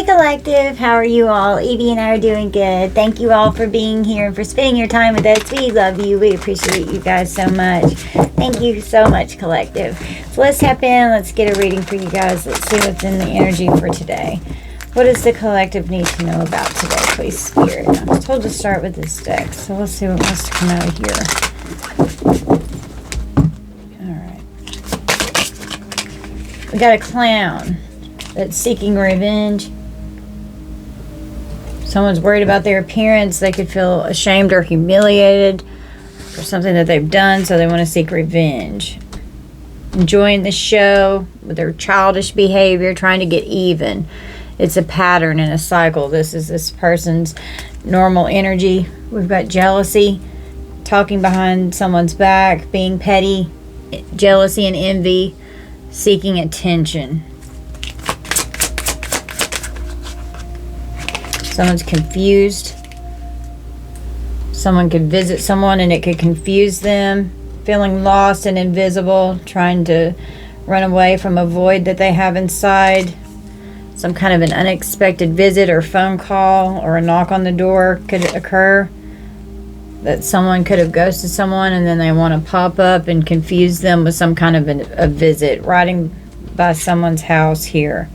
Collective. How are you all? Evie and I are doing good. Thank you all for being here and for spending your time with us. We love you. We appreciate you guys so much. Thank you so much, Collective. So let's tap in. Let's get a reading for you guys. Let's see what's in the energy for today. What does the Collective need to know about today, please, Spirit? I was told to start with this deck, so let's see what wants to come out of here. Alright. We got a clown that's seeking revenge. Someone's worried about their appearance. They could feel ashamed or humiliated for something that they've done, so they want to seek revenge. Enjoying the show with their childish behavior, trying to get even. It's a pattern and a cycle. This is this person's normal energy. We've got jealousy, talking behind someone's back, being petty, jealousy and envy, seeking attention. Someone's confused. Someone could visit someone and it could confuse them. Feeling lost and invisible, trying to run away from a void that they have inside. Some kind of an unexpected visit or phone call or a knock on the door could occur. That someone could have ghosted someone and then they want to pop up and confuse them with some kind of a visit. Riding by someone's house here.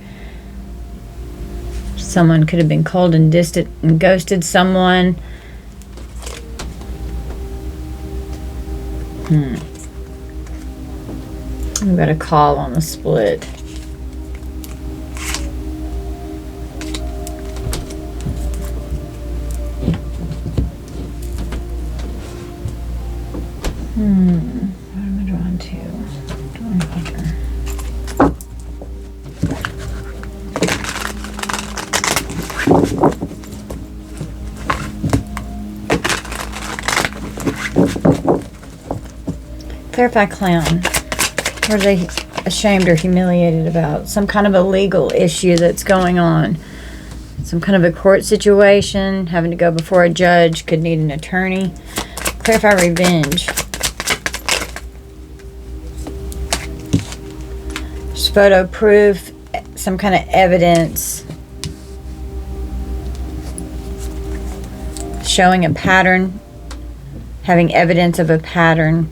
Someone could have been cold and distant and ghosted someone. We've got a call on the split. What am I drawn to? Drawn here. Clarify clown. What are they ashamed or humiliated about? Some kind of a legal issue that's going on. Some kind of a court situation, having to go before a judge, could need an attorney. Clarify revenge. There's photo proof, some kind of evidence showing a pattern, having evidence of a pattern,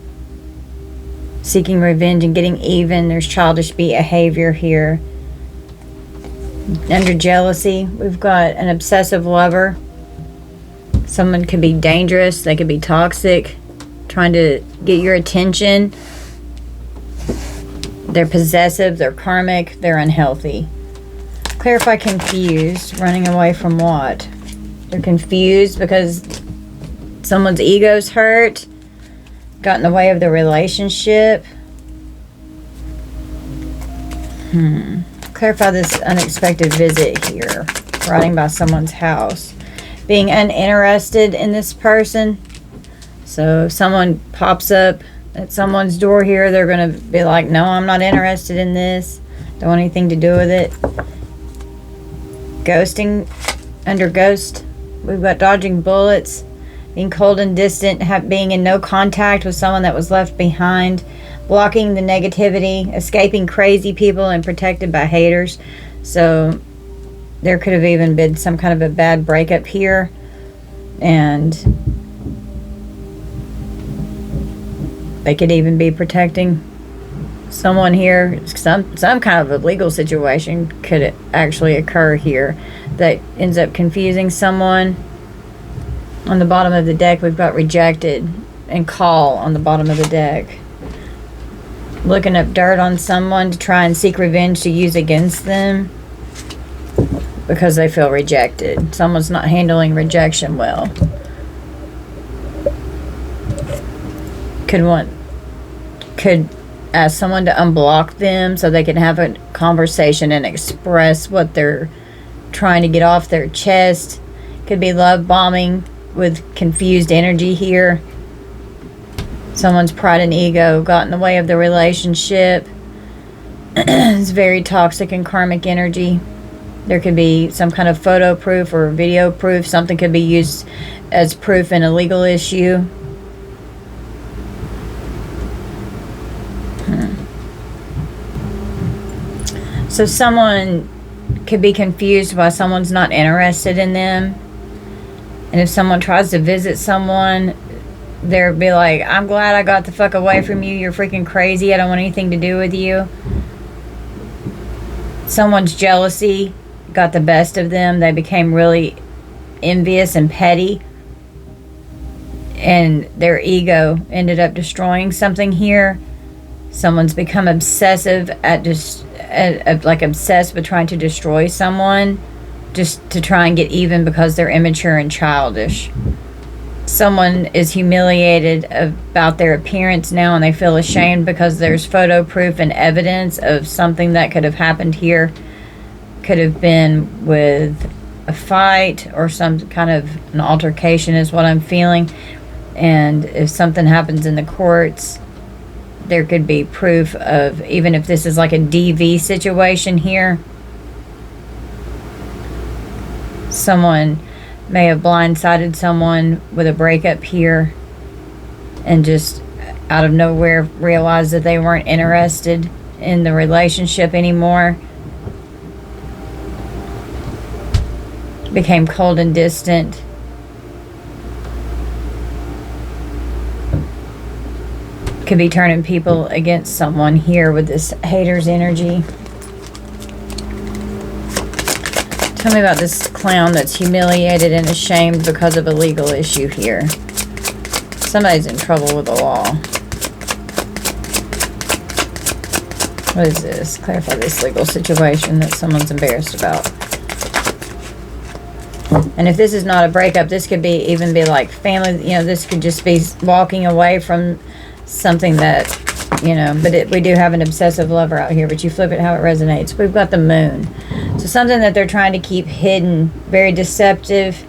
seeking revenge and getting even. There's childish behavior here. Under jealousy, we've got an obsessive lover. Someone could be dangerous, they could be toxic, trying to get your attention. They're possessive, they're karmic, they're unhealthy. Clarify confused, running away from what? They're confused because someone's ego's hurt, got in the way of the relationship. Clarify this unexpected visit here, riding by someone's house. Being uninterested in this person. So if someone pops up at someone's door here, they're going to be like, no, I'm not interested in this. Don't want anything to do with it. Ghosting, under ghost, we've got dodging bullets, being cold and distant, being in no contact with someone that was left behind, blocking the negativity, escaping crazy people and protected by haters. So there could have even been some kind of a bad breakup here. And they could even be protecting someone here. Some kind of a legal situation could actually occur here that ends up confusing someone. On the bottom of the deck, we've got rejected and call on the bottom of the deck. Looking up dirt on someone to try and seek revenge to use against them because they feel rejected. Someone's not handling rejection well. Could ask someone to unblock them so they can have a conversation and express what they're trying to get off their chest. Could be love bombing with confused energy here. Someone's pride and ego got in the way of the relationship. It's very toxic and karmic energy. There could be some kind of photo proof or video proof. Something could be used as proof in a legal issue. So someone could be confused why someone's not interested in them. And if someone tries to visit someone, they'll be like, I'm glad I got the fuck away from you. You're freaking crazy. I don't want anything to do with you. Someone's jealousy got the best of them. They became really envious and petty. And their ego ended up destroying something here. Someone's become obsessive obsessed with trying to destroy someone just to try and get even because they're immature and childish. Someone is humiliated about their appearance now, and they feel ashamed because there's photo proof and evidence of something that could have happened here. Could have been with a fight or some kind of an altercation is what I'm feeling. And if something happens in the courts, there could be proof of, even if this is like a DV situation here, someone may have blindsided someone with a breakup here and just out of nowhere realized that they weren't interested in the relationship anymore. Became cold and distant. Could be turning people against someone here with this hater's energy. Tell me about this clown that's humiliated and ashamed because of a legal issue here. Somebody's in trouble with the law. What is this? Clarify this legal situation that someone's embarrassed about. And if this is not a breakup, this could be even be like family, this could just be walking away from something that, but we do have an obsessive lover out here, but you flip it how it resonates. We've got the moon. So something that they're trying to keep hidden, very deceptive.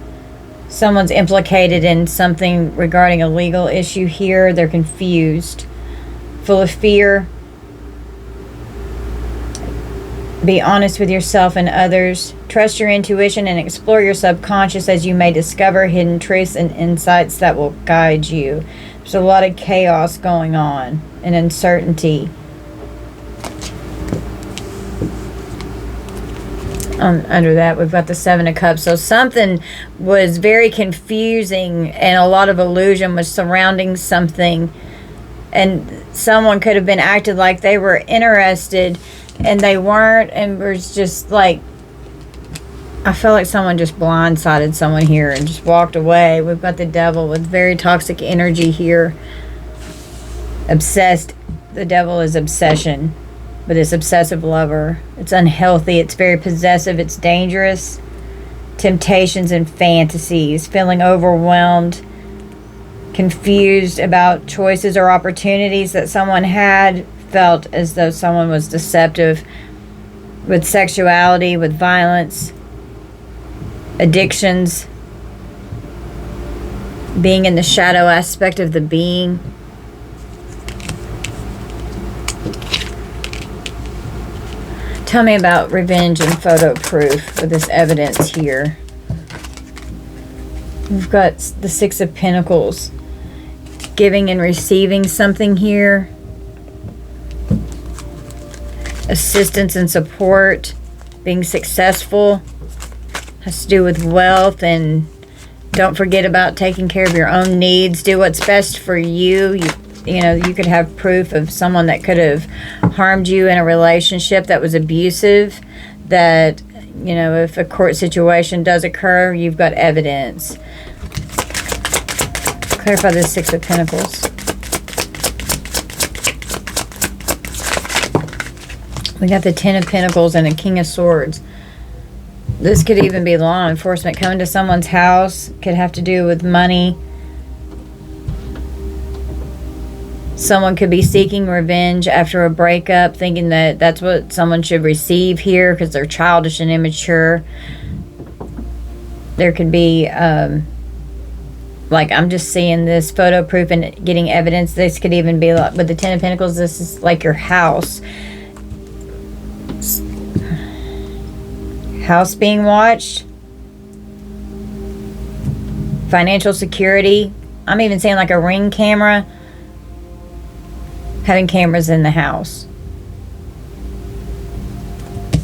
Someone's implicated in something regarding a legal issue here. They're confused, full of fear. Be honest with yourself and others. Trust your intuition and explore your subconscious as you may discover hidden truths and insights that will guide you. There's a lot of chaos going on and uncertainty. Under that, we've got the Seven of Cups. So something was very confusing and a lot of illusion was surrounding something. And someone could have been acted like they were interested and they weren't, and was just like, I feel like someone just blindsided someone here and just walked away. We've got the Devil with very toxic energy here. Obsessed. The Devil is obsession with this obsessive lover. It's unhealthy. It's very possessive. It's dangerous. Temptations and fantasies. Feeling overwhelmed. Confused about choices or opportunities that someone had. Felt as though someone was deceptive with sexuality, with violence, addictions, being in the shadow aspect of the being. Tell me about revenge and photo proof with this evidence here. We've got the Six of Pentacles, giving and receiving something here. Assistance and support, being successful, has to do with wealth, and don't forget about taking care of your own needs. Do what's best for you. You could have proof of someone that could have harmed you in a relationship that was abusive, that, if a court situation does occur, you've got evidence. Clarify this Six of Pentacles. We got the Ten of Pentacles and the King of Swords. This could even be law enforcement coming to someone's house. Could have to do with money. Someone could be seeking revenge after a breakup, thinking that that's what someone should receive here because they're childish and immature. There could be, I'm just seeing this photo proof and getting evidence. This could even be like, with the Ten of Pentacles, this is like your house. House being watched. Financial security. I'm even saying like a Ring camera. Having cameras in the house.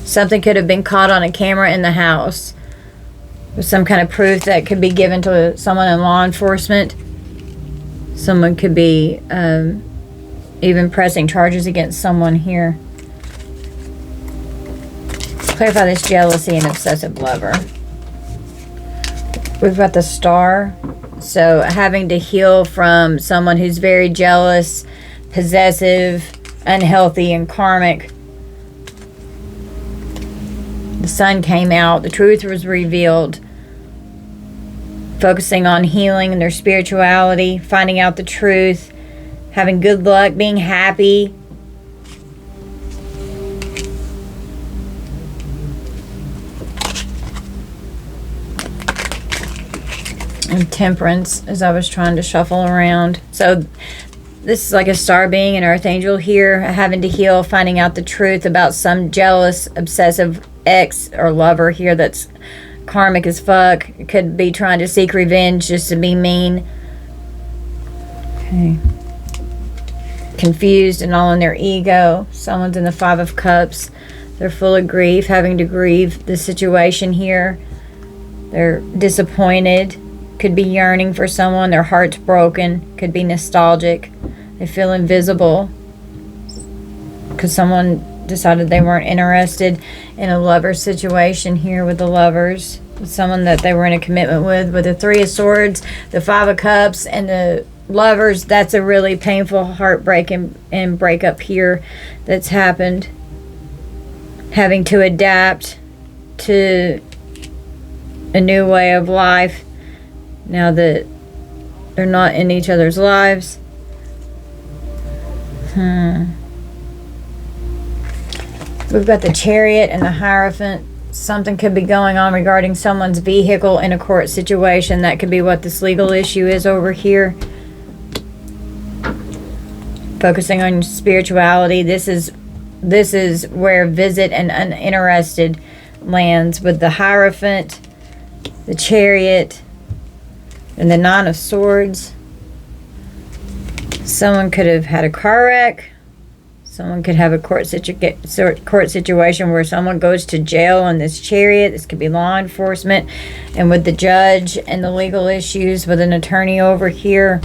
Something could have been caught on a camera in the house. With some kind of proof that could be given to someone in law enforcement. Someone could be even pressing charges against someone here. Clarify this jealousy and obsessive lover. We've got the Star. So having to heal from someone who's very jealous, possessive, unhealthy, and karmic. The Sun came out. The truth was revealed. Focusing on healing and their spirituality. Finding out the truth. Having good luck. Being happy. And Temperance, as I was trying to shuffle around. So this is like a star being, an earth angel here, having to heal, finding out the truth about some jealous, obsessive ex or lover here that's karmic as fuck. Could be trying to seek revenge just to be mean. Okay. Confused and all in their ego. Someone's in the 5 of Cups. They're full of grief, having to grieve the situation here. They're disappointed. Could be yearning for someone. Their heart's broken. Could be nostalgic. They feel invisible because someone decided they weren't interested in a lover situation here with the Lovers. With someone that they were in a commitment with the 3 of Swords, the 5 of Cups, and the Lovers. That's a really painful heartbreak and breakup here that's happened. Having to adapt to a new way of life. Now that they're not in each other's lives. We've got the Chariot and the Hierophant. Something could be going on regarding someone's vehicle in a court situation. That could be what this legal issue is over here. Focusing on spirituality. This is where visit and uninterested lands with the Hierophant, the Chariot, and the 9 of Swords. Someone could have had a car wreck. Someone could have a court situation where someone goes to jail in this Chariot. This could be law enforcement. And with the judge and the legal issues with an attorney over here.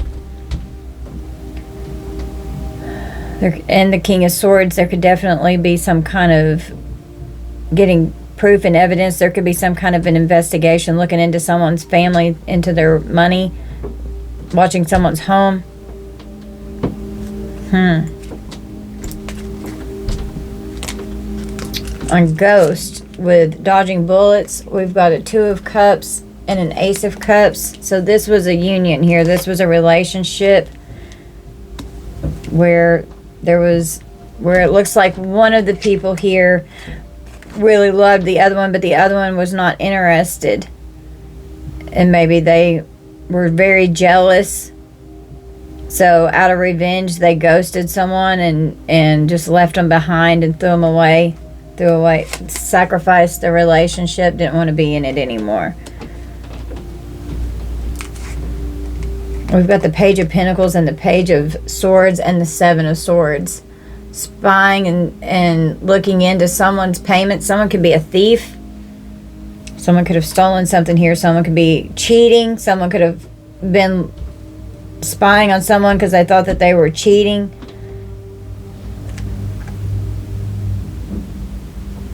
And the King of Swords, there could definitely be some kind of getting proof and evidence. There could be some kind of an investigation looking into someone's family, into their money, watching someone's home. On Ghost, with dodging bullets, we've got a 2 of Cups and an Ace of Cups. So this was a union here. This was a relationship where it looks like one of the people here really loved the other one, but the other one was not interested. And maybe they were very jealous. So out of revenge, they ghosted someone and just left them behind and threw away, sacrificed the relationship, didn't want to be in it anymore. We've got the Page of Pentacles and the Page of Swords and the 7 of Swords. Spying and looking into someone's payment. Someone could be a thief. Someone could have stolen something here. Someone could be cheating. Someone could have been spying on someone because they thought that they were cheating.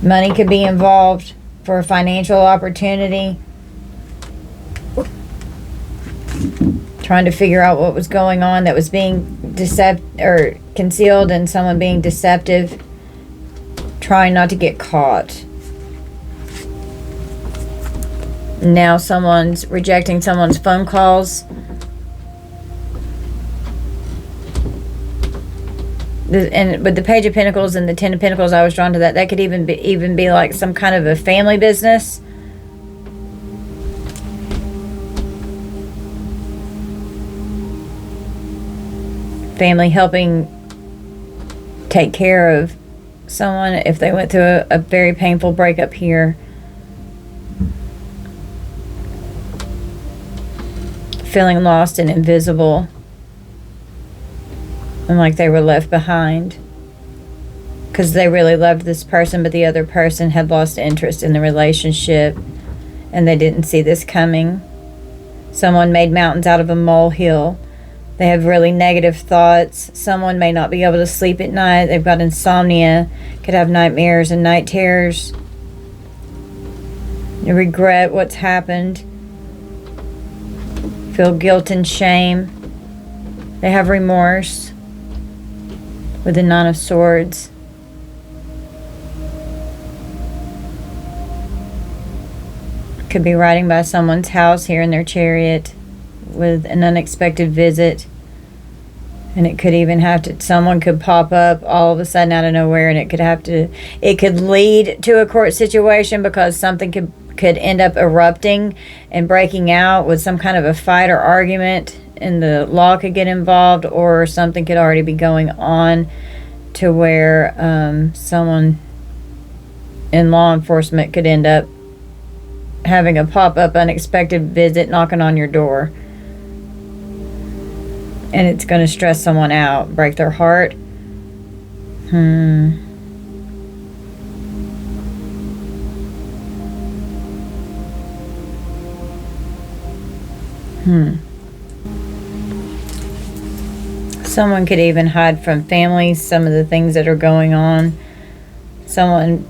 Money could be involved for a financial opportunity. Trying to figure out what was going on that was being concealed, and someone being deceptive, trying not to get caught. Now someone's rejecting someone's phone calls. And with the Page of Pentacles and the 10 of Pentacles, I was drawn to that. That could even be like some kind of a family business. Family helping take care of someone if they went through a very painful breakup here. Feeling lost and invisible. And like they were left behind. because they really loved this person, but the other person had lost interest in the relationship and they didn't see this coming. Someone made mountains out of a molehill. They have really negative thoughts. Someone may not be able to sleep at night. They've got insomnia, could have nightmares and night terrors. They regret what's happened. Feel guilt and shame. They have remorse with the Nine of Swords. Could be riding by someone's house here in their chariot with an unexpected visit. And it could even have to, someone could pop up all of a sudden out of nowhere, and it could lead to a court situation because something could end up erupting and breaking out with some kind of a fight or argument, and the law could get involved, or something could already be going on to where someone in law enforcement could end up having a pop-up unexpected visit knocking on your door, and it's going to stress someone out, break their heart. Someone could even hide from family some of the things that are going on. Someone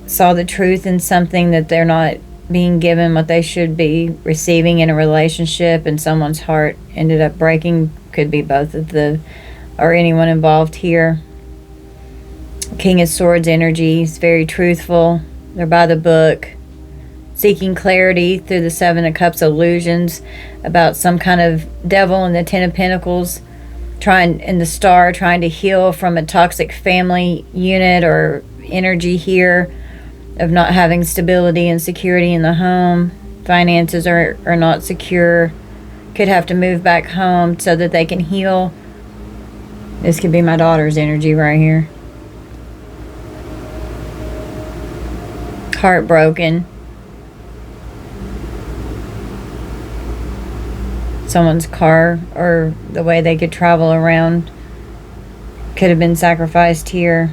saw the truth in something that they're not being given what they should be receiving in a relationship, and someone's heart ended up breaking. Could be both of the, or anyone involved here. King of Swords energy is very truthful. They're by the book, seeking clarity through the Seven of Cups illusions about some kind of devil in the Ten of Pentacles, trying to heal from a toxic family unit or energy here of not having stability and security in the home. Finances are not secure. Could have to move back home so that they can heal. This could be my daughter's energy right here. Heartbroken. Someone's car or the way they could travel around could have been sacrificed here.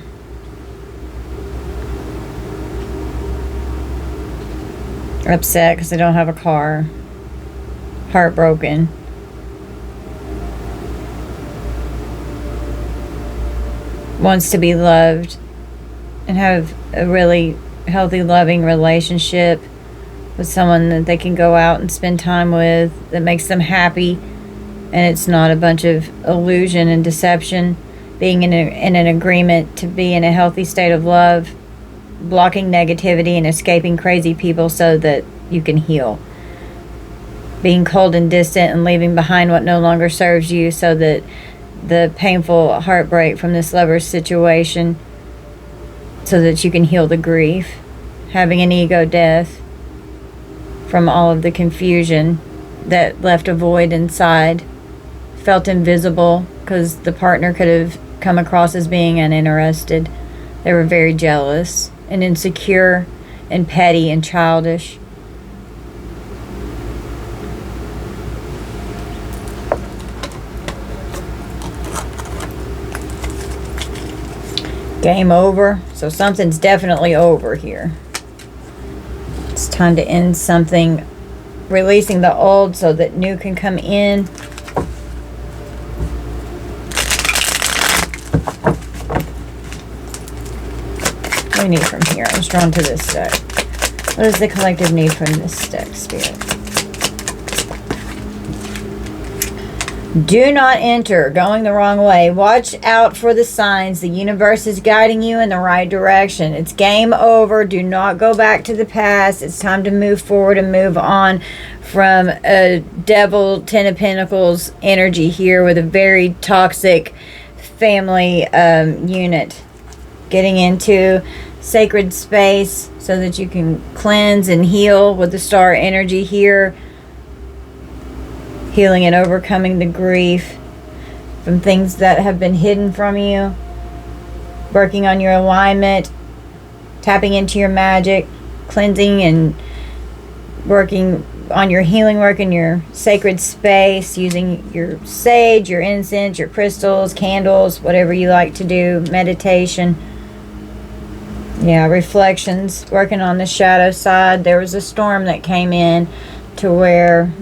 Upset because they don't have a car. Heartbroken. Wants to be loved and have a really healthy, loving relationship with someone that they can go out and spend time with, that makes them happy, and it's not a bunch of illusion and deception. Being in an agreement to be in a healthy state of love, blocking negativity and escaping crazy people so that you can heal. Being cold and distant and leaving behind what no longer serves you so that the painful heartbreak from this lover's situation, so that you can heal the grief. Having an ego death from all of the confusion that left a void inside. Felt invisible because the partner could have come across as being uninterested. They were very jealous and insecure and petty and childish. Game over. So something's definitely over here. It's time to end something, releasing the old so that new can come in. What do we need from here? I was drawn to this deck. What does the collective need from this deck, Spirit? Do not enter. Going the wrong way. Watch out for the signs. The universe is guiding you in the right direction. It's game over. Do not go back to the past. It's time to move forward and move on from a devil, Ten of Pentacles energy here with a very toxic family unit. Getting into sacred space so that you can cleanse and heal with the star energy here. Healing and overcoming the grief from things that have been hidden from you. Working on your alignment. Tapping into your magic. Cleansing and working on your healing work in your sacred space. Using your sage, your incense, your crystals, candles, whatever you like to do. Meditation. Yeah, reflections, working on the shadow side. There was a storm that came in to where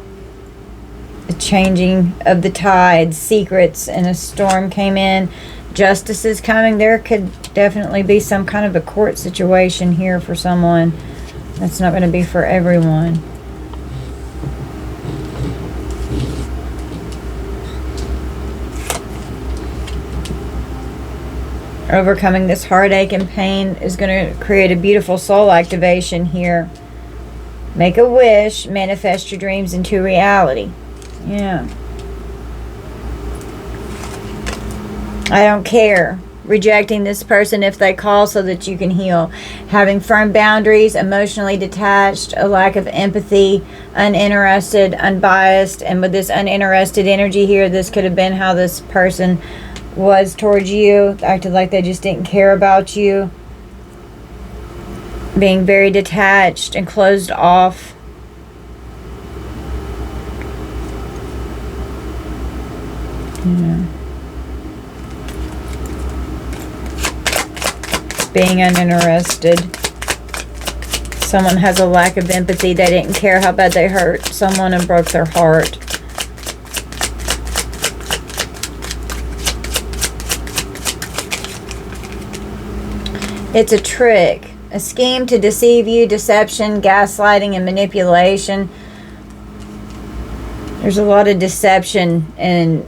the changing of the tides, secrets, and a storm came in. Justice is coming. There could definitely be some kind of a court situation here for someone. That's not going to be for everyone. Overcoming this heartache and pain is going to create a beautiful soul activation here. Make a wish, manifest your dreams into reality. Yeah. I don't care. Rejecting this person if they call so that you can heal. Having firm boundaries, emotionally detached, a lack of empathy, uninterested, unbiased. And with this uninterested energy here, this could have been how this person was towards you. Acted like they just didn't care about you. Being very detached and closed off. Yeah. Being uninterested. Someone has a lack of empathy. They didn't care how bad they hurt someone and broke their heart. It's a trick, a scheme to deceive you, deception, gaslighting, and manipulation. There's a lot of deception in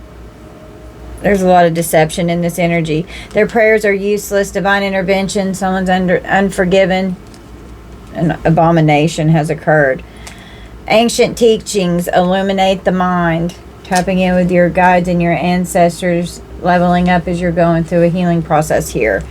this energy. Their prayers are useless. Divine intervention. Someone's unforgiven. An abomination has occurred. Ancient teachings illuminate the mind. Tapping in with your guides and your ancestors. Leveling up as you're going through a healing process here.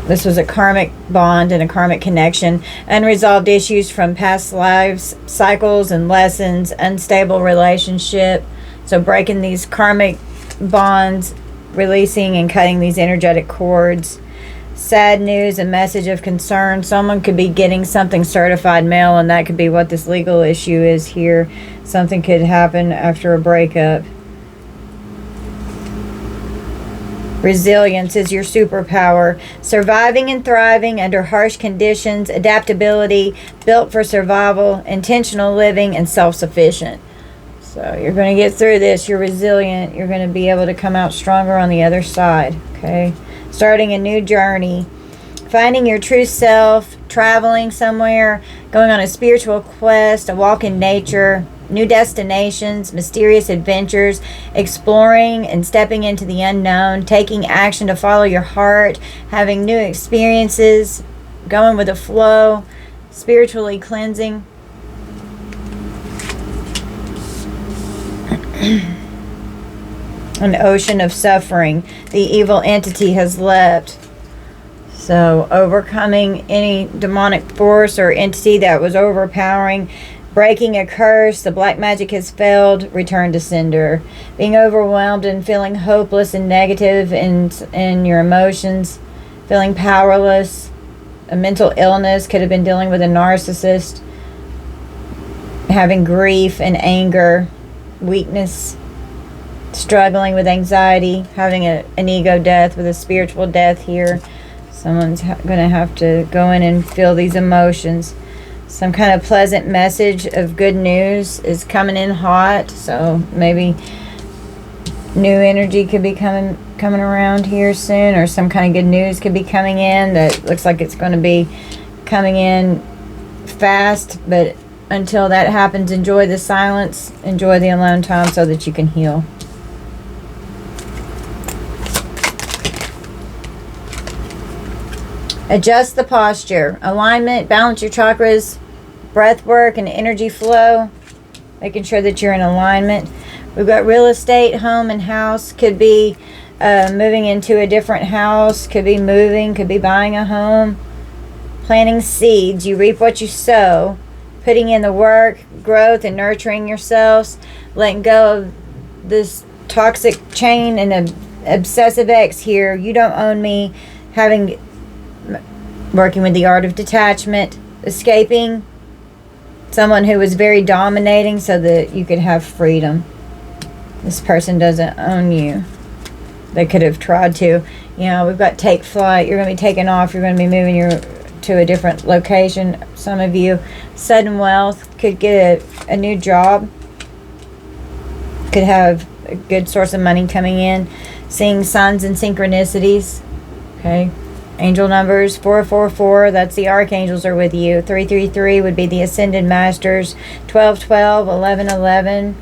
This was a karmic bond and a karmic connection. Unresolved issues from past lives, cycles and lessons, unstable relationship. So breaking these karmic bonds, releasing and cutting these energetic cords. Sad news, a message of concern. Someone could be getting something certified mail, and that could be what this legal issue is here. Something could happen after a breakup. Resilience is your superpower. Surviving and thriving under harsh conditions, adaptability, built for survival, intentional living, and self-sufficient. So you're going to get through this. You're resilient. You're going to be able to come out stronger on the other side. Okay? Starting a new journey. Finding your true self. Traveling somewhere. Going on a spiritual quest. A walk in nature. New destinations, mysterious adventures, exploring and stepping into the unknown, taking action to follow your heart, having new experiences, going with the flow, spiritually cleansing. An ocean of suffering. The evil entity has leapt. So overcoming any demonic force or entity that was overpowering. Breaking a curse, the black magic has failed, return to sender. Being overwhelmed and feeling hopeless and negative in your emotions. Feeling powerless. A mental illness, could have been dealing with a narcissist. Having grief and anger, weakness. Struggling with anxiety, having an ego death with a spiritual death here. Someone's going to have to go in and feel these emotions. Some kind of pleasant message of good news is coming in hot. So maybe new energy could be coming around here soon, or some kind of good news could be coming in that looks like it's going to be coming in fast. But until that happens, enjoy the silence, enjoy the alone time so that you can heal. Adjust the posture, alignment, balance your chakras, breath work, and energy flow. Making sure that you're in alignment. We've got real estate, home and house. Could be moving into a different house. Could be moving. Could be buying a home. Planting seeds. You reap what you sow. Putting in the work, growth, and nurturing yourselves. Letting go of this toxic chain and obsessive ex here. You don't own me. Working with the art of detachment, escaping someone who was very dominating so that you could have freedom. This person doesn't own you. They could have tried to. You know, we've got take flight. You're going to be taking off. You're going to be moving to a different location. Some of you, sudden wealth, could get a new job. Could have a good source of money coming in. Seeing signs and synchronicities. Okay. Angel numbers 444. That's the archangels are with you. 333 would be the ascended masters. 1212, 1111.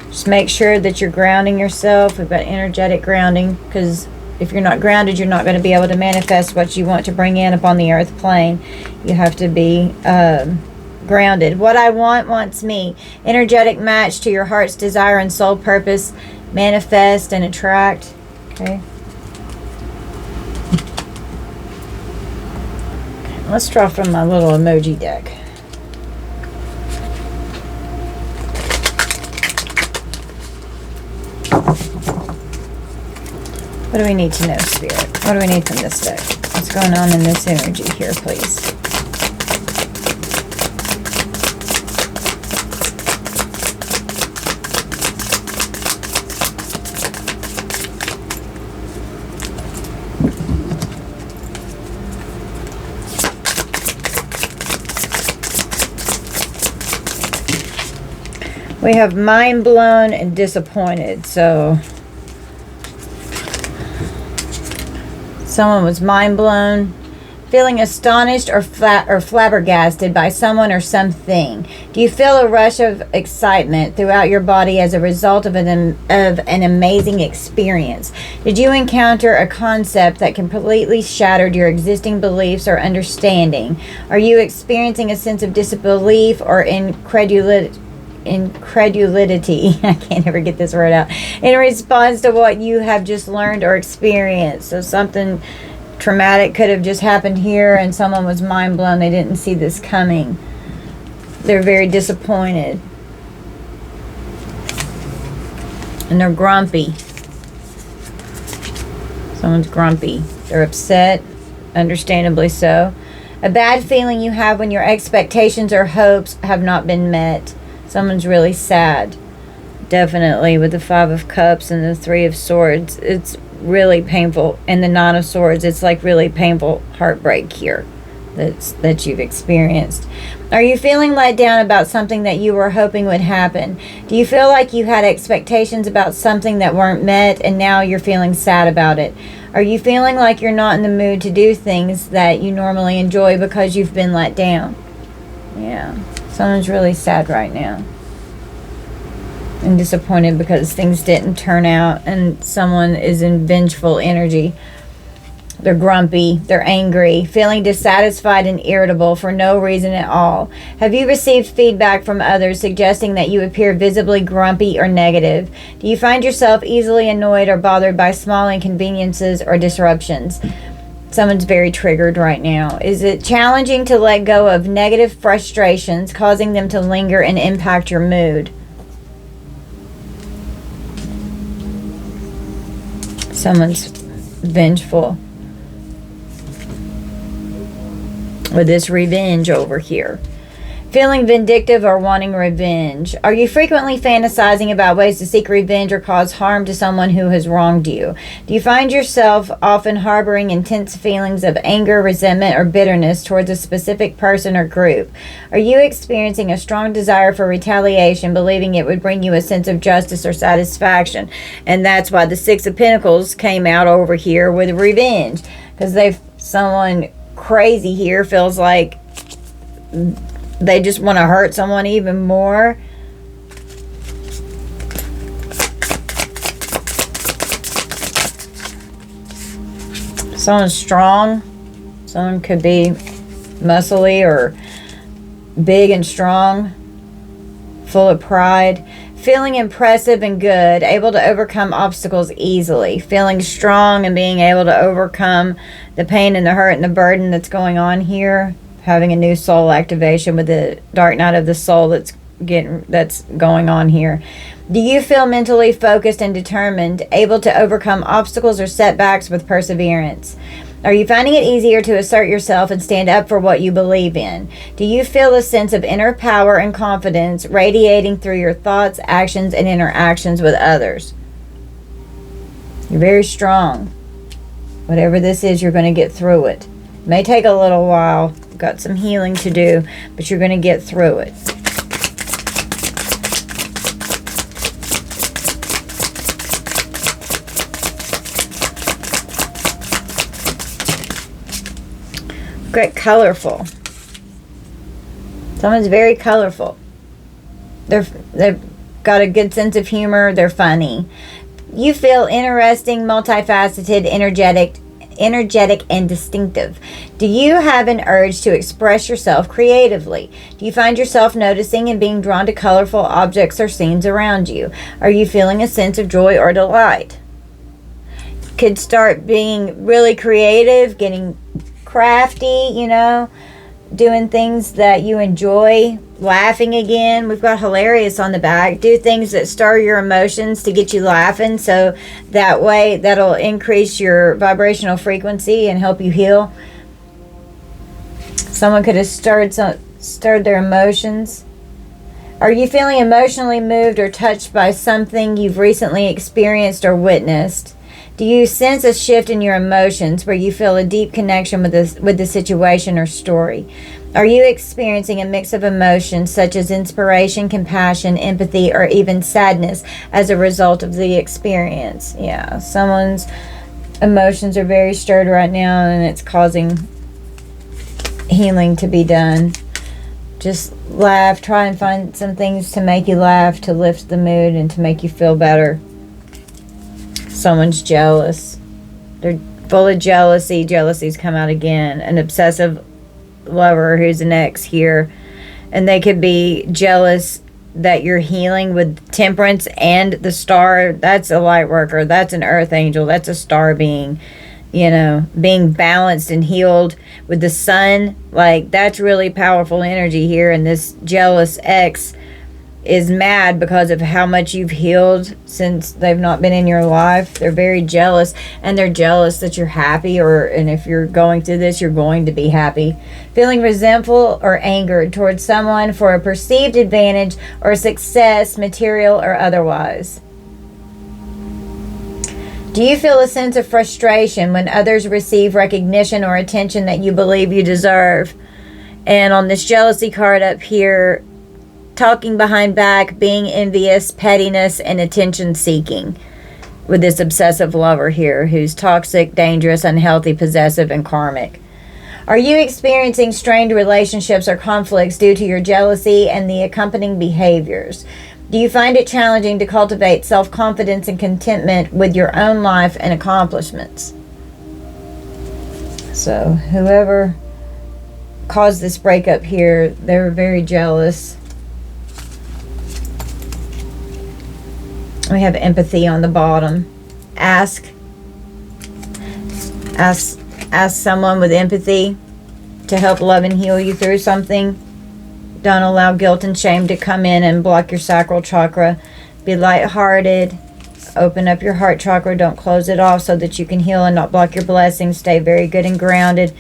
Just make sure that you're grounding yourself. We've got energetic grounding, because if you're not grounded, you're not going to be able to manifest what you want to bring in upon the earth plane. You have to be grounded. What I want wants me. Energetic match to your heart's desire and soul purpose. Manifest and attract. Okay. Let's draw from my little emoji deck. What do we need to know, Spirit? What do we need from this deck? What's going on in this energy here, please? We have mind blown and disappointed. So someone was mind blown, feeling astonished or flabbergasted by someone or something. Do you feel a rush of excitement throughout your body as a result of an amazing experience? Did you encounter a concept that completely shattered your existing beliefs or understanding? Are you experiencing a sense of disbelief or incredulity? I can't ever get this word out, in response to what you have just learned or experienced. So something traumatic could have just happened here and someone was mind blown. They didn't see this coming. They're very disappointed and they're grumpy. Someone's grumpy. They're upset, understandably so. A bad feeling you have when your expectations or hopes have not been met. Someone's really sad. Definitely, with the 5 of Cups and the 3 of Swords. It's really painful. And the 9 of Swords, it's like really painful heartbreak here that you've experienced. Are you feeling let down about something that you were hoping would happen? Do you feel like you had expectations about something that weren't met and now you're feeling sad about it? Are you feeling like you're not in the mood to do things that you normally enjoy because you've been let down? Yeah. Someone's really sad right now and disappointed because things didn't turn out, and someone is in vengeful energy. They're grumpy, they're angry, feeling dissatisfied and irritable for no reason at all. Have you received feedback from others suggesting that you appear visibly grumpy or negative? Do you find yourself easily annoyed or bothered by small inconveniences or disruptions? Someone's very triggered right now. Is it challenging to let go of negative frustrations, causing them to linger and impact your mood? Someone's vengeful with this revenge over here. Feeling vindictive or wanting revenge. Are you frequently fantasizing about ways to seek revenge or cause harm to someone who has wronged you? Do you find yourself often harboring intense feelings of anger, resentment, or bitterness towards a specific person or group? Are you experiencing a strong desire for retaliation, believing it would bring you a sense of justice or satisfaction? And that's why the 6 of Pentacles came out over here with revenge. Because someone crazy here feels like they just want to hurt someone even more. Someone's strong. Someone could be muscly or big and strong, full of pride. Feeling impressive and good, able to overcome obstacles easily. Feeling strong and being able to overcome the pain and the hurt and the burden that's going on here. Having a new soul activation with the dark night of the soul that's going on here. Do you feel mentally focused and determined, able to overcome obstacles or setbacks with perseverance? Are you finding it easier to assert yourself and stand up for what you believe in? Do you feel a sense of inner power and confidence radiating through your thoughts, actions, and interactions with others? You're very strong. Whatever this is, you're going to get through it. May take a little while. Got some healing to do, but you're going to get through it. Great, colorful. Someone's very colorful. They've got a good sense of humor. They're funny. You feel interesting, multifaceted, energetic and distinctive. Do you have an urge to express yourself creatively? Do you find yourself noticing and being drawn to colorful objects or scenes around you? Are you feeling a sense of joy or delight? Could start being really creative, getting crafty, doing things that you enjoy, laughing again. We've got hilarious on the back. Do things that stir your emotions to get you laughing, so that way that'll increase your vibrational frequency and help you heal. Someone could have stirred their emotions. Are you feeling emotionally moved or touched by something you've recently experienced or witnessed? Do you sense a shift in your emotions where you feel a deep connection with the situation or story? Are you experiencing a mix of emotions such as inspiration, compassion, empathy, or even sadness as a result of the experience? Yeah, someone's emotions are very stirred right now, and it's causing healing to be done. Just laugh. Try and find some things to make you laugh, to lift the mood, and to make you feel better. Someone's jealous. They're full of jealousy. Jealousy's come out again. An obsessive lover who's an ex here. And they could be jealous that you're healing with temperance and the star. That's a light worker. That's an earth angel. That's a star being, being balanced and healed with the sun. Like, that's really powerful energy here. And this jealous ex is mad because of how much you've healed since they've not been in your life. They're very jealous, and they're jealous that you're happy, and if you're going through this, you're going to be happy. Feeling resentful or angered towards someone for a perceived advantage or success, material or otherwise. Do you feel a sense of frustration when others receive recognition or attention that you believe you deserve? And on this jealousy card up here, talking behind back, being envious, pettiness, and attention seeking with this obsessive lover here who's toxic, dangerous, unhealthy, possessive, and karmic. Are you experiencing strained relationships or conflicts due to your jealousy and the accompanying behaviors? Do you find it challenging to cultivate self-confidence and contentment with your own life and accomplishments? So whoever caused this breakup here, they're very jealous. We have empathy on the bottom. Ask someone with empathy to help love and heal you through something. Don't allow guilt and shame to come in and block your sacral chakra. Be lighthearted. Open up your heart chakra. Don't close it off so that you can heal and not block your blessings. Stay very good and grounded.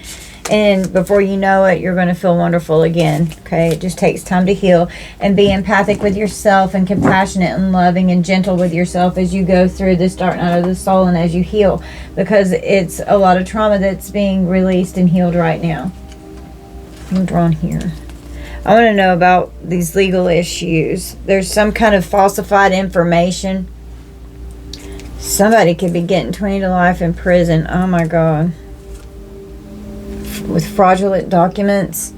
And before you know it, you're going to feel wonderful again. Okay, it just takes time to heal. And be empathic with yourself and compassionate and loving and gentle with yourself as you go through this dark night of the soul and as you heal. Because it's a lot of trauma that's being released and healed right now. I'm drawn here. I want to know about these legal issues. There's some kind of falsified information. Somebody could be getting 20 to life in prison. Oh my God. With fraudulent documents,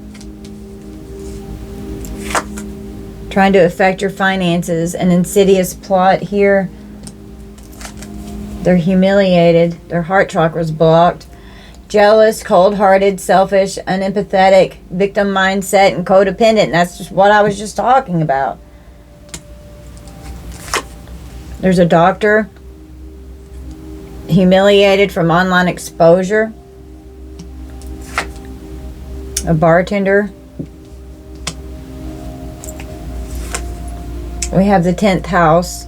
trying to affect your finances, an insidious plot here. They're humiliated, their heart chakra's blocked, jealous, cold-hearted, selfish, unempathetic, victim mindset, and codependent. And that's just what I was just talking about. There's a doctor humiliated from online exposure. A bartender. We have the 10th house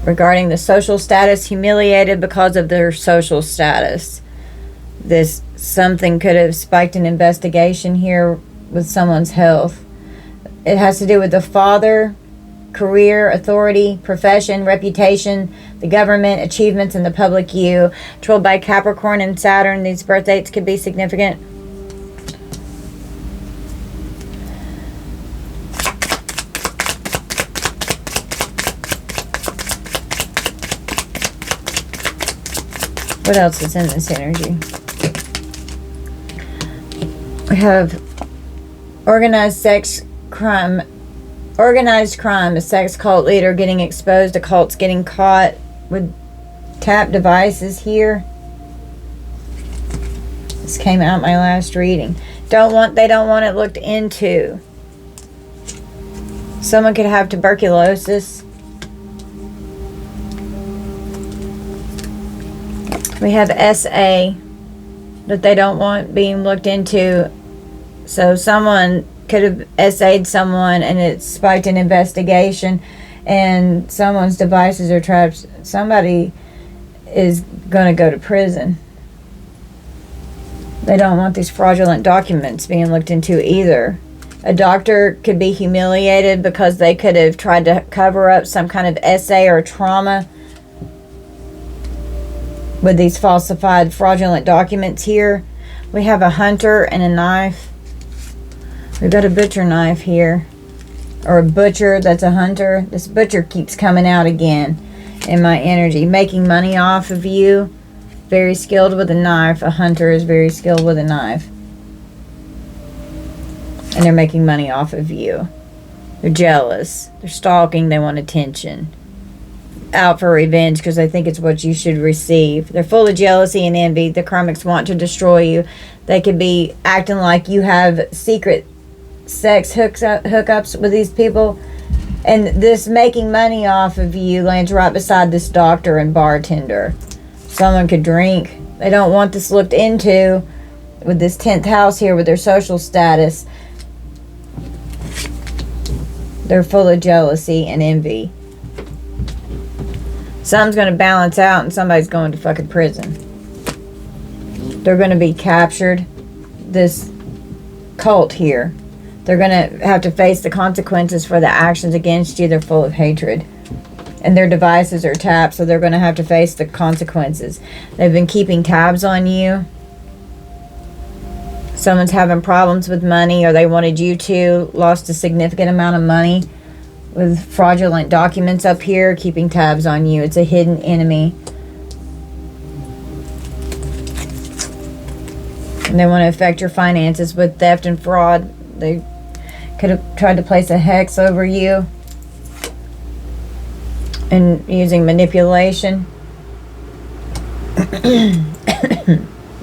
regarding the social status, humiliated because of their social status. This something could have spiked an investigation here with someone's health. It has to do with the father career, authority, profession, reputation, the government, achievements, and the public you. Controlled by Capricorn and Saturn. These birth dates could be significant. What else is in this energy? We have organized crime, a sex cult leader getting exposed, a cult's getting caught with tap devices here. This came out my last reading. They don't want it looked into. Someone could have tuberculosis. We have SA that they don't want being looked into. So someone could have SA'd someone and it spiked an investigation and someone's devices are trapped. Somebody is going to go to prison. They don't want these fraudulent documents being looked into either. A doctor could be humiliated because they could have tried to cover up some kind of SA or trauma with these falsified fraudulent documents here. We have a hunter and a knife. We've got a butcher knife here. Or a butcher that's a hunter. This butcher keeps coming out again in my energy. Making money off of you. Very skilled with a knife. A hunter is very skilled with a knife. And they're making money off of you. They're jealous. They're stalking. They want attention. Out for revenge because they think it's what you should receive. They're full of jealousy and envy. The karmics want to destroy you. They could be acting like you have secret sex hookups with these people. And this making money off of you lands right beside this doctor and bartender. Someone could drink. They don't want this looked into with this 10th house here with their social status. They're full of jealousy and envy. Something's going to balance out and somebody's going to fucking prison. They're going to be captured. This cult here. They're going to have to face the consequences for the actions against you. They're full of hatred. And their devices are tapped, so they're going to have to face the consequences. They've been keeping tabs on you. Someone's having problems with money, or they wanted you to. Lost a significant amount of money with fraudulent documents up here, keeping tabs on you. It's a hidden enemy. And they want to affect your finances with theft and fraud. They could have tried to place a hex over you and using manipulation.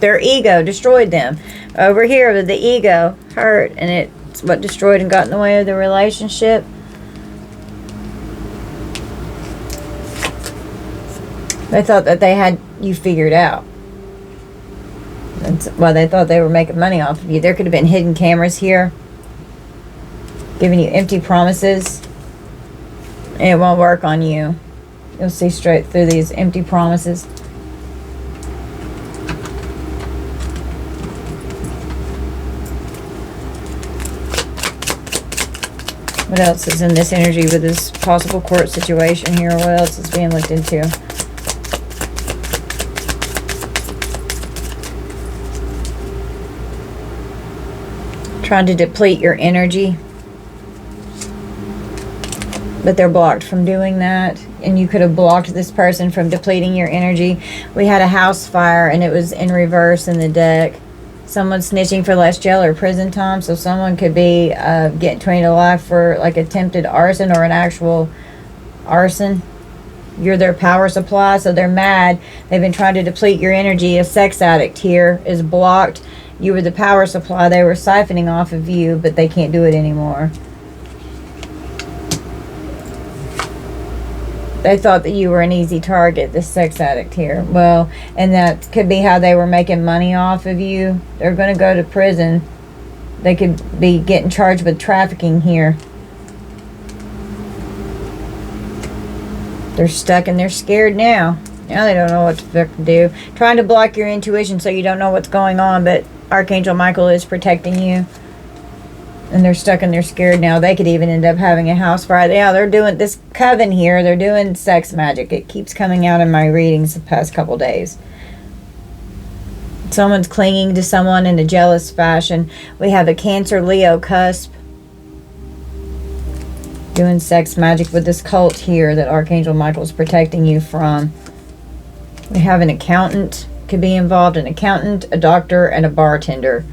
Their ego destroyed them. Over here, the ego hurt, and it's what destroyed and got in the way of the relationship. They thought that they had you figured out. That's why they thought they were making money off of you. There could have been hidden cameras here, giving you empty promises. And it won't work on you. You'll see straight through these empty promises. What else is in this energy with this possible court situation here? What else is being looked into? Trying to deplete your energy. But they're blocked from doing that. And you could have blocked this person from depleting your energy. We had a house fire and it was in reverse in the deck. Someone snitching for less jail or prison time. So someone could be getting 20 to life for like attempted arson or an actual arson. You're their power supply, so they're mad. They've been trying to deplete your energy. A sex addict here is blocked. You were the power supply. They were siphoning off of you, but they can't do it anymore. They thought that you were an easy target, this sex addict here. Well, and that could be how they were making money off of you. They're going to go to prison. They could be getting charged with trafficking here. They're stuck and they're scared now. Now they don't know what to do. Trying to block your intuition so you don't know what's going on, but Archangel Michael is protecting you. and they're stuck and they're scared now. They could even end up having a house fire. Yeah, they're doing this coven here. They're doing sex magic. It keeps coming out in my readings the past couple days. Someone's clinging to someone in a jealous fashion. We have a Cancer Leo cusp doing sex magic with this cult here that Archangel Michael is protecting you from. We have an accountant, could be involved, an accountant, a doctor, and a bartender.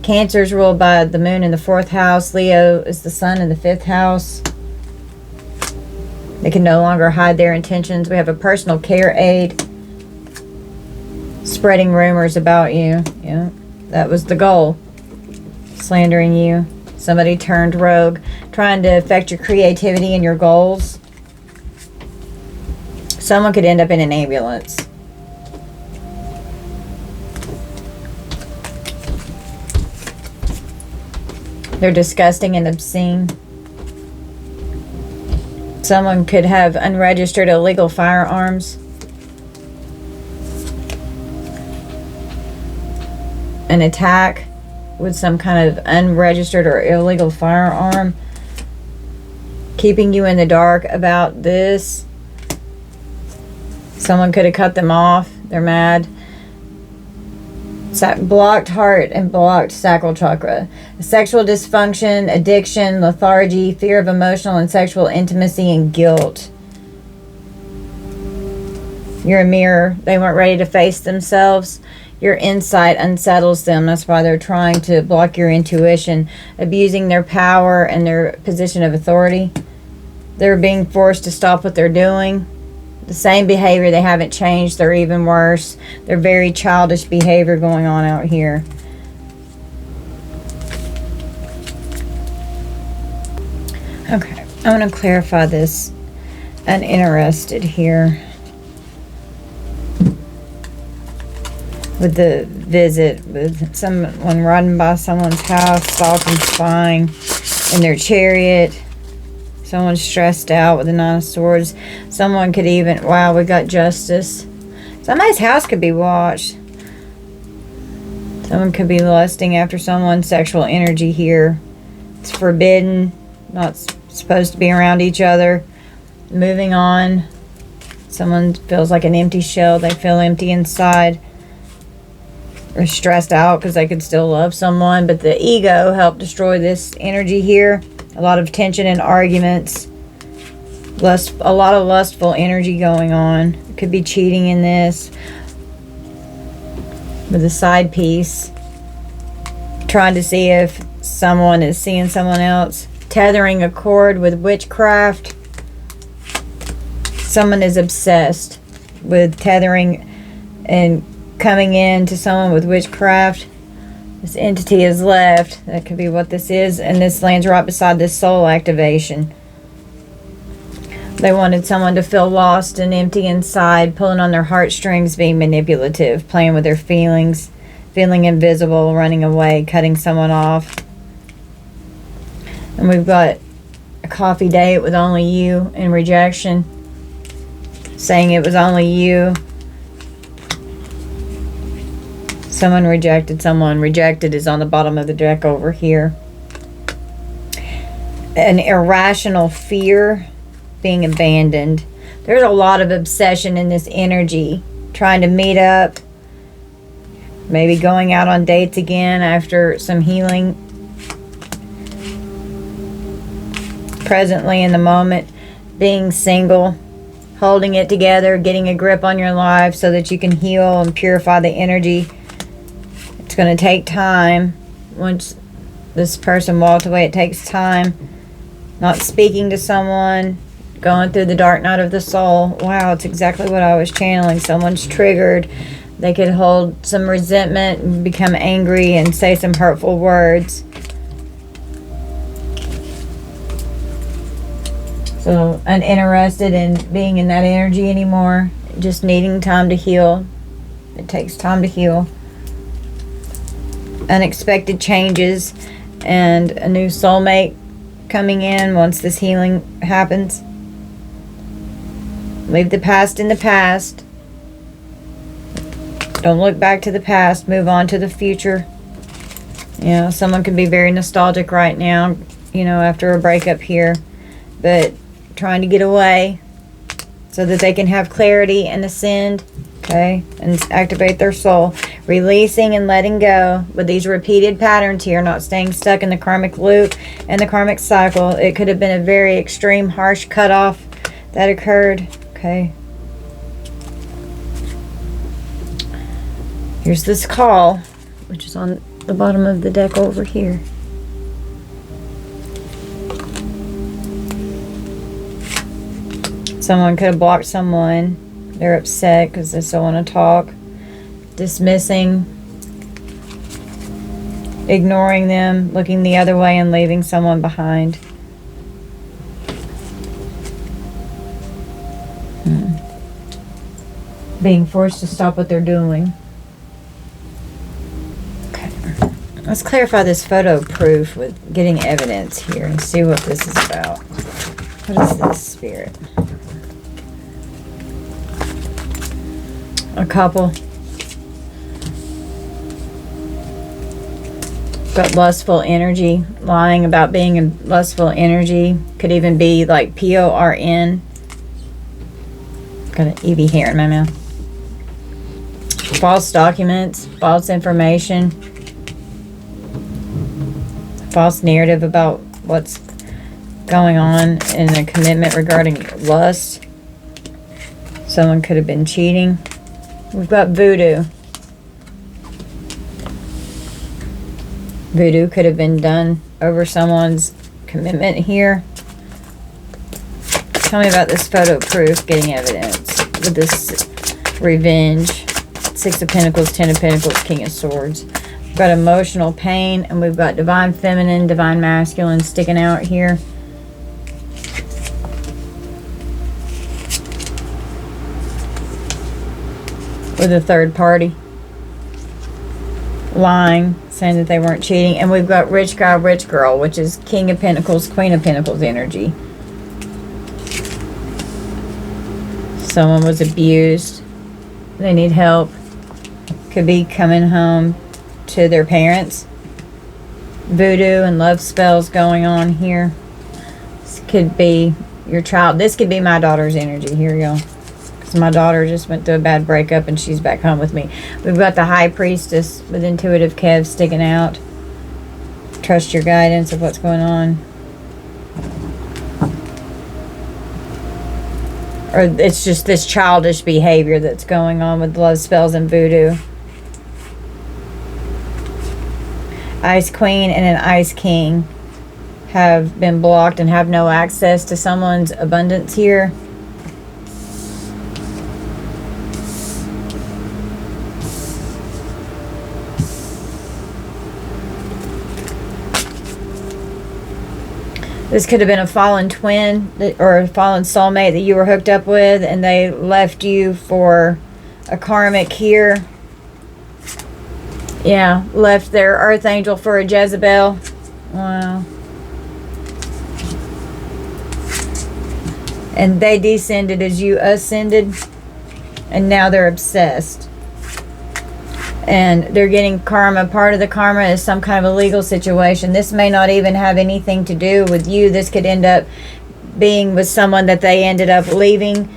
Cancer is ruled by the moon in the 4th house. Leo is the sun in the 5th house. They can no longer hide their intentions. We have a personal care aide spreading rumors about you. Yeah, that was the goal. Slandering you. Somebody turned rogue, trying to affect your creativity and your goals. Someone could end up in an ambulance. They're disgusting and obscene. Someone could have unregistered illegal firearms. An attack with some kind of unregistered or illegal firearm. Keeping you in the dark about this. Someone could have cut them off. They're mad. Blocked heart and blocked sacral chakra. Sexual dysfunction, addiction, lethargy, fear of emotional and sexual intimacy, and guilt. You're a mirror. They weren't ready to face themselves. Your insight unsettles them. That's why they're trying to block your intuition, abusing their power and their position of authority. They're being forced to stop what they're doing. The same behavior, they haven't changed. They're even worse. They're very childish behavior going on out here. Okay, I want to clarify this uninterested here. With the visit, with someone riding by someone's house, stalking, spying in their chariot. Someone stressed out with the 9 of Swords. Someone could even, wow, we got Justice. Somebody's house could be watched. Someone could be lusting after someone's sexual energy here. It's forbidden. Not supposed to be around each other. Moving on. Someone feels like an empty shell. They feel empty inside. Or stressed out because they could still love someone. But the ego helped destroy this energy here. A lot of tension and arguments. A lot of lustful energy going on. Could be cheating in this. With a side piece. Trying to see if someone is seeing someone else. Tethering a cord with witchcraft. Someone is obsessed with tethering and coming in to someone with witchcraft. This entity is left. That could be what this is. And this lands right beside this soul activation. They wanted someone to feel lost and empty inside, pulling on their heartstrings, being manipulative, playing with their feelings, feeling invisible, running away, cutting someone off. And we've got a coffee date with only you in rejection. Saying it was only you. Someone rejected someone. Rejected is on the bottom of the deck over here. An irrational fear, being abandoned. There's a lot of obsession in this energy. Trying to meet up. Maybe going out on dates again after some healing. Presently in the moment. Being single. Holding it together. Getting a grip on your life so that you can heal and purify the energy. It's going to take time. Once this person walked away, it takes time. Not speaking to someone. Going through the dark night of the soul. Wow, it's exactly what I was channeling. Someone's triggered. They could hold some resentment and become angry and say some hurtful words. So, uninterested in being in that energy anymore. Just needing time to heal. It takes time to heal. Unexpected changes and a new soulmate coming in once this healing happens. Leave the past in the past. Don't look back to the past. Move on to the future. Yeah, someone could be very nostalgic right now, you know, after a breakup here, but trying to get away so that they can have clarity and ascend, okay, and activate their soul. Releasing and letting go with these repeated patterns here, not staying stuck in the karmic loop and the karmic cycle. It could have been a very extreme, harsh cutoff that occurred, okay. Here's this call, which is on the bottom of the deck over here. Someone could have blocked someone. They're upset because they still want to talk. Dismissing, ignoring them, looking the other way and leaving someone behind. Being forced to stop what they're doing. Okay. Let's clarify this photo proof with getting evidence here and see what this is about. What is this, Spirit? A couple. Got lustful energy. Lying about being in lustful energy. Could even be like PORN. Got an EV hair in my mouth. False documents. False information. False narrative about what's going on in a commitment regarding lust. Someone could have been cheating. We've got voodoo. Voodoo could have been done over someone's commitment here. Tell me about this photo proof, getting evidence with this revenge. Six of Pentacles, Ten of Pentacles, King of Swords. We've got emotional pain, and we've got divine feminine, divine masculine sticking out here. With a third party. Lying, saying that they weren't cheating. And we've got rich guy, rich girl, which is King of Pentacles, Queen of Pentacles energy. Someone was abused. They need help. Could be coming home to their parents. Voodoo and love spells going on here. This could be your child. This could be my daughter's energy. Here you go. My daughter just went through a bad breakup and she's back home with me. We've got the High Priestess with Intuitive Kev sticking out. Trust your guidance of what's going on. Or it's just this childish behavior that's going on with love spells and voodoo. Ice Queen and an Ice King have been blocked and have no access to someone's abundance here. This could have been a fallen twin or a fallen soulmate that you were hooked up with and they left you for a karmic here. Yeah, left their earth angel for a Jezebel. Wow. And they descended as you ascended. And now they're obsessed. And they're getting karma. Part of the karma is some kind of a legal situation. This may not even have anything to do with you. This could end up being with someone that they ended up leaving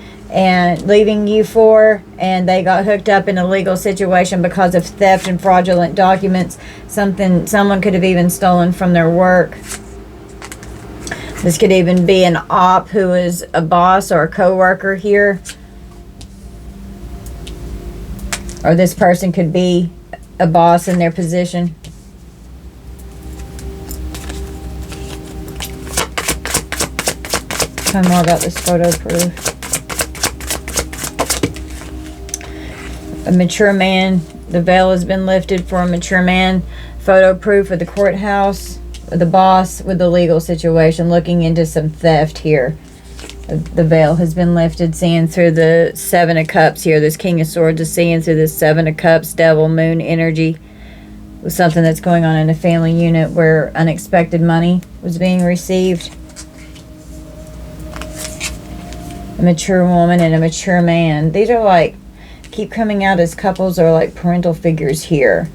you for, and they got hooked up in a legal situation because of theft and fraudulent documents. Someone could have even stolen from their work. This could even be an op who is a boss or a co-worker here. Or this person could be a boss in their position. Tell me more about this photo proof. A mature man. The veil has been lifted for a mature man. Photo proof of the courthouse. The boss with the legal situation. Looking into some theft here. The veil has been lifted, seeing through the Seven of Cups here. This King of Swords is seeing through the Seven of Cups, Devil, Moon energy. With something that's going on in a family unit where unexpected money was being received. A mature woman and a mature man. These are like, keep coming out as couples or like parental figures here.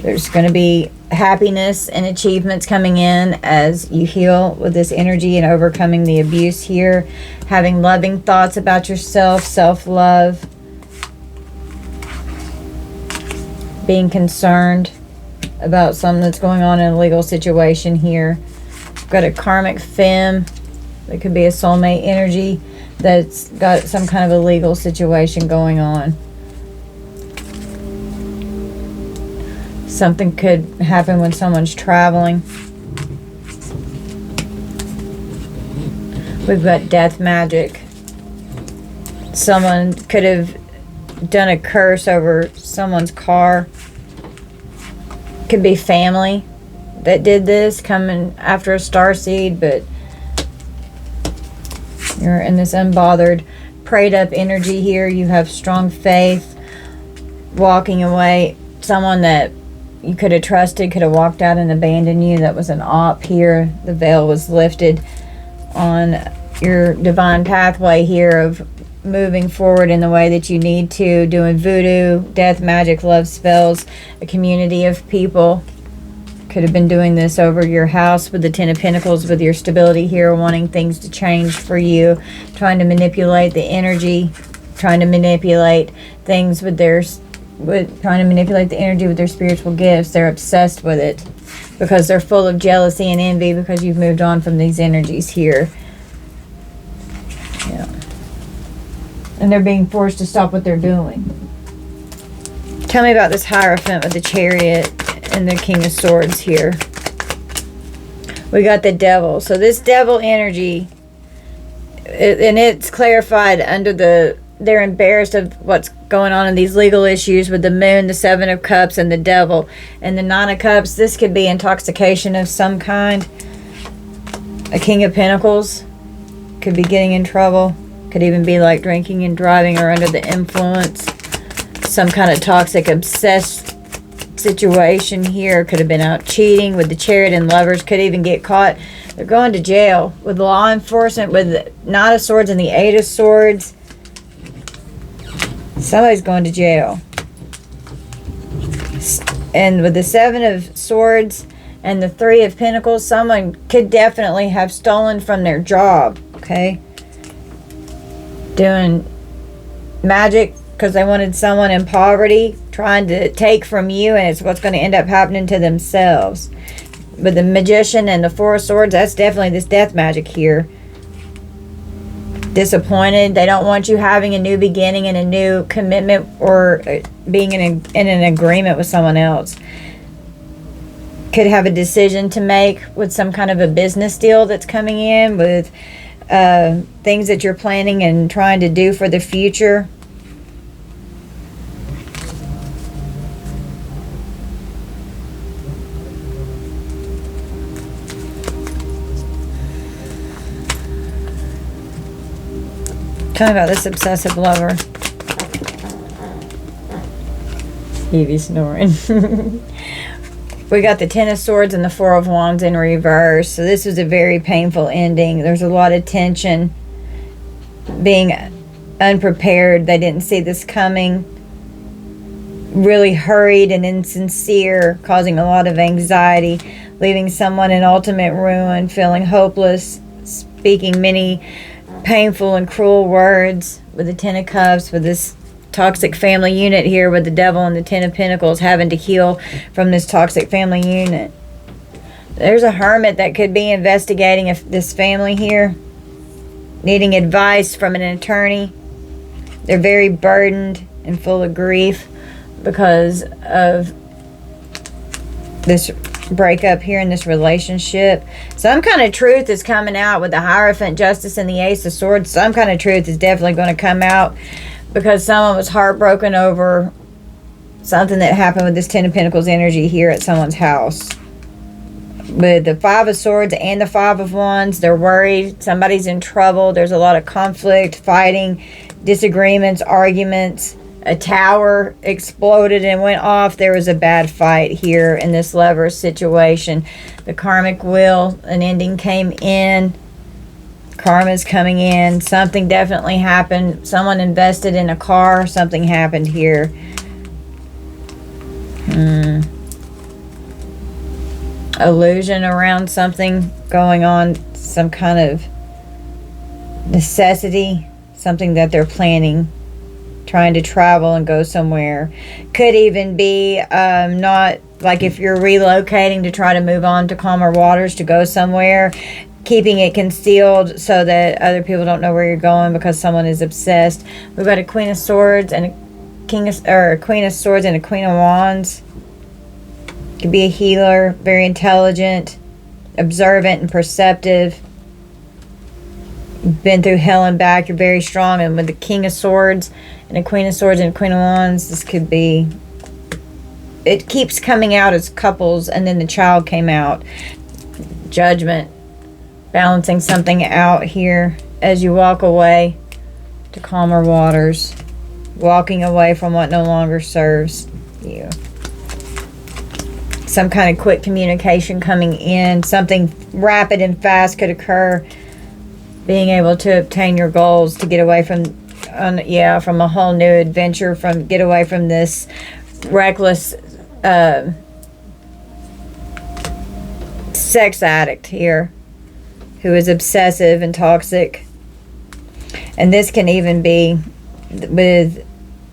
There's going to be happiness and achievements coming in as you heal with this energy and overcoming the abuse here. Having loving thoughts about yourself, self-love. Being concerned about something that's going on in a legal situation here. Got a karmic femme. It could be a soulmate energy that's got some kind of a legal situation going on. Something could happen when someone's traveling. We've got death magic. Someone could have done a curse over someone's car. Could be family that did this, coming after a starseed, but you're in this unbothered, prayed up energy here. You have strong faith. Walking away. Someone that you could have trusted could have walked out and abandoned you. That was an op here. The veil was lifted on your divine pathway here of moving forward in the way that you need to, doing voodoo, death magic, love spells. A community of people could have been doing this over your house with the Ten of Pentacles, with your stability here, wanting things to change for you, trying to manipulate the energy, trying to manipulate things with their trying to manipulate the energy with their spiritual gifts. They're obsessed with it because they're full of jealousy and envy because you've moved on from these energies here. Yeah. And they're being forced to stop what they're doing. Tell me about this Hierophant with the Chariot and the King of Swords here. We got the Devil. So this Devil energy, and it's clarified under they're embarrassed of what's going on in these legal issues with the Moon, the Seven of Cups, and the Devil. And the Nine of Cups, this could be intoxication of some kind. A King of Pentacles could be getting in trouble. Could even be like drinking and driving or under the influence. Some kind of toxic, obsessed situation here. Could have been out cheating with the Chariot, and Lovers could even get caught. They're going to jail with law enforcement, with the Knight of Swords and the Eight of Swords. Somebody's going to jail. And with the Seven of Swords and the Three of Pentacles, someone could definitely have stolen from their job, okay? Doing magic because they wanted someone in poverty, trying to take from you, and it's what's going to end up happening to themselves. With the Magician and the Four of Swords, that's definitely this death magic here. Disappointed. They don't want you having a new beginning and a new commitment, or being in an agreement with someone else. Could have a decision to make with some kind of a business deal that's coming in, with things that you're planning and trying to do for the future. Tell me about this obsessive lover. Evie snoring. We got the Ten of Swords and the Four of Wands in reverse. So this was a very painful ending. There's a lot of tension. Being unprepared. They didn't see this coming. Really hurried and insincere, causing a lot of anxiety. Leaving someone in ultimate ruin, feeling hopeless. Speaking many painful and cruel words with the Ten of Cups, with this toxic family unit here, with the Devil and the Ten of Pentacles, having to heal from this toxic family unit. There's a Hermit that could be investigating this family here, needing advice from an attorney. They're very burdened and full of grief because of this breakup here in this relationship. Some kind of truth is coming out with the Hierophant, Justice, and the Ace of Swords. Some kind of truth is definitely going to come out because someone was heartbroken over something that happened with this Ten of Pentacles energy here at someone's house. With the Five of Swords and the Five of Wands, they're worried. Somebody's in trouble. There's a lot of conflict, fighting, disagreements, arguments. A tower exploded and went off. There was a bad fight here in this lover situation. The karmic wheel, an ending came in. Karma's coming in. Something definitely happened. Someone invested in a car. Something happened here. illusion around something going on, some kind of necessity, something that they're planning, trying to travel and go somewhere. Could even be not like if you're relocating to try to move on to calmer waters, to go somewhere, keeping it concealed so that other people don't know where you're going because someone is obsessed. We've got a Queen of Swords and a Queen of Swords and a Queen of Wands. Could be a healer, very intelligent, observant, and perceptive. Been through hell and back. You're very strong. And with the King of Swords and a Queen of Swords and a Queen of Wands, this could be... It keeps coming out as couples, and then the child came out. Judgment. Balancing something out here as you walk away to calmer waters. Walking away from what no longer serves you. Some kind of quick communication coming in. Something rapid and fast could occur. Being able to obtain your goals, to get away from a whole new adventure, get away from this reckless sex addict here who is obsessive and toxic. And this can even be with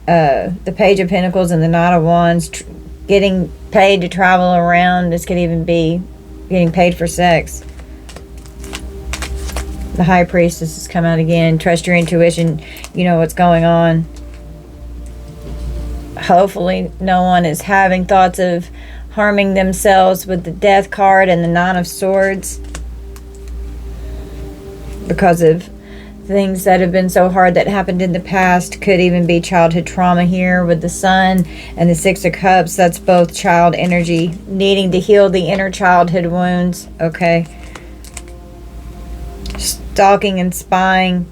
the Page of Pentacles and the Knight of Wands, getting paid to travel around. This could even be getting paid for sex. The High Priestess has come out again. Trust your intuition. You know what's going on. Hopefully no one is having thoughts of harming themselves with the Death card and the Nine of Swords, because of things that have been so hard that happened in the past. Could even be childhood trauma here with the Sun and the Six of Cups. That's both child energy, needing to heal the inner childhood wounds. Okay. Stalking and spying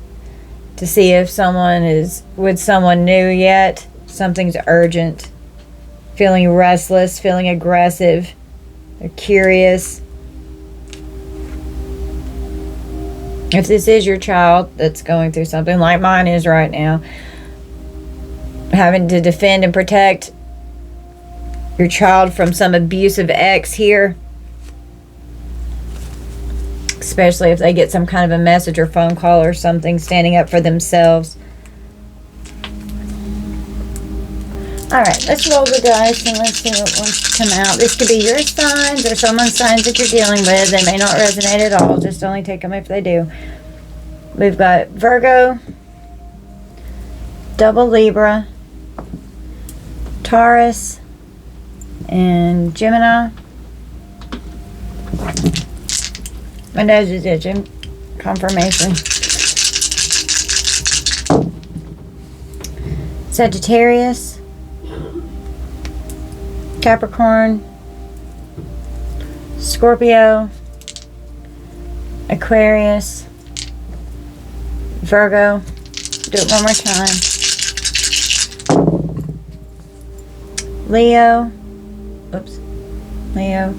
to see if someone is with someone new yet. Something's urgent. Feeling restless, feeling aggressive, or curious. If this is your child that's going through something like mine is right now, having to defend and protect your child from some abusive ex here, especially if they get some kind of a message or phone call or something, standing up for themselves. Alright, let's roll the dice and let's see what wants to come out. This could be your signs or someone's signs that you're dealing with. They may not resonate at all. Just only take them if they do. We've got Virgo, double Libra, Taurus, and Gemini. My nose is itching. Confirmation. Sagittarius, Capricorn, Scorpio, Aquarius, Virgo. Do it one more time. Leo. Oops. Leo.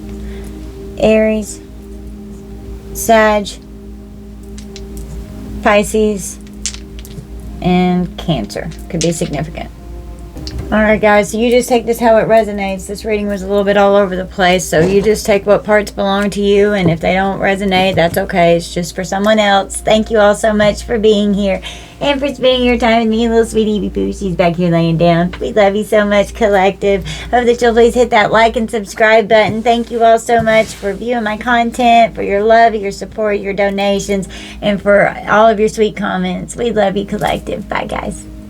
Aries. Sag. Pisces. And Cancer. Could be significant. Alright guys, so you just take this how it resonates. This reading was a little bit all over the place, so you just take what parts belong to you, and if they don't resonate, that's okay. It's just for someone else. Thank you all so much for being here and for spending your time with me, little sweetie Boo. She's back here laying down. We love you so much, collective. Hope that you'll please hit that like and subscribe button. Thank you all so much for viewing my content, for your love, your support, your donations, and for all of your sweet comments. We love you, collective. Bye guys.